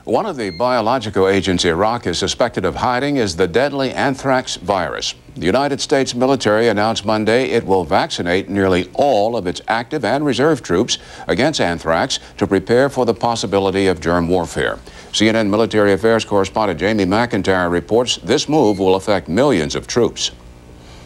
One of the biological agents Iraq is suspected of hiding is the deadly anthrax virus. The United States military announced Monday it will vaccinate nearly all of its active and reserve troops against anthrax to prepare for the possibility of germ warfare. CNN military affairs correspondent Jamie McIntyre reports this move will affect millions of troops.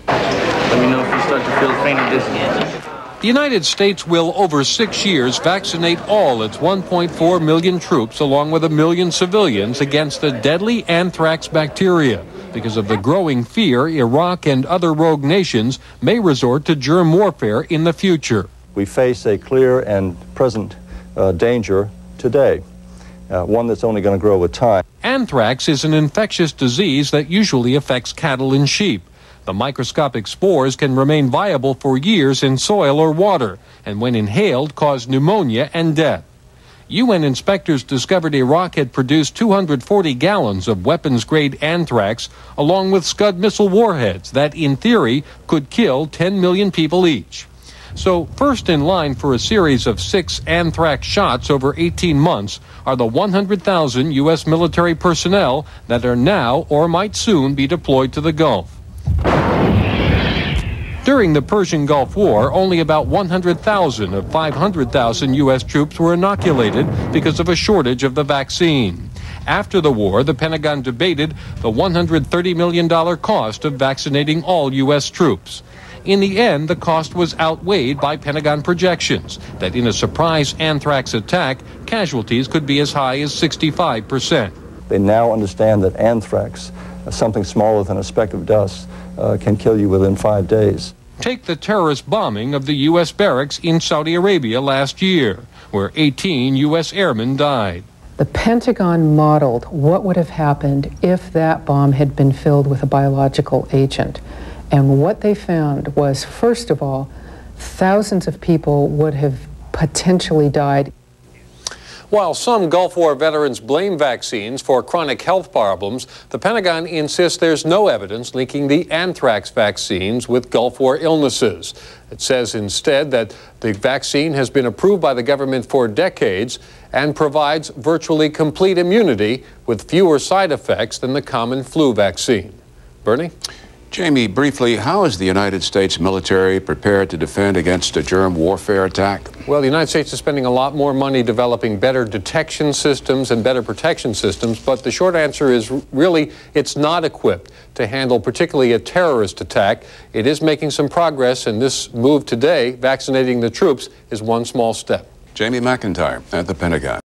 Let me know if you start to feel faint or dizzy. The United States will, over 6 years, vaccinate all its 1.4 million troops along with 1 million civilians against the deadly anthrax bacteria. Because of the growing fear, Iraq and other rogue nations may resort to germ warfare in the future. We face a clear and present danger today, one that's only going to grow with time. Anthrax is an infectious disease that usually affects cattle and sheep. The microscopic spores can remain viable for years in soil or water, and when inhaled, cause pneumonia and death. UN inspectors discovered Iraq had produced 240 gallons of weapons-grade anthrax, along with Scud missile warheads that, in theory, could kill 10 million people each. So, first in line for a series of 6 anthrax shots over 18 months are the 100,000 U.S. military personnel that are now or might soon be deployed to the Gulf. During the Persian Gulf War, only about 100,000 of 500,000 U.S. troops were inoculated because of a shortage of the vaccine. After the war, the Pentagon debated the $130 million cost of vaccinating all U.S. troops. In the end, the cost was outweighed by Pentagon projections that in a surprise anthrax attack, casualties could be as high as 65%. They now understand that anthrax, something smaller than a speck of dust, can kill you within 5 days. Take the terrorist bombing of the U.S. barracks in Saudi Arabia last year, where 18 U.S. airmen died. The Pentagon modeled what would have happened if that bomb had been filled with a biological agent. And what they found was, first of all, thousands of people would have potentially died. While some Gulf War veterans blame vaccines for chronic health problems, the Pentagon insists there's no evidence linking the anthrax vaccines with Gulf War illnesses. It says instead that the vaccine has been approved by the government for decades and provides virtually complete immunity with fewer side effects than the common flu vaccine. Bernie? Jamie, briefly, how is the United States military prepared to defend against a germ warfare attack? Well, the United States is spending a lot more money developing better detection systems and better protection systems, but the short answer is really it's not equipped to handle particularly a terrorist attack. It is making some progress, and this move today, vaccinating the troops, is one small step. Jamie McIntyre at the Pentagon.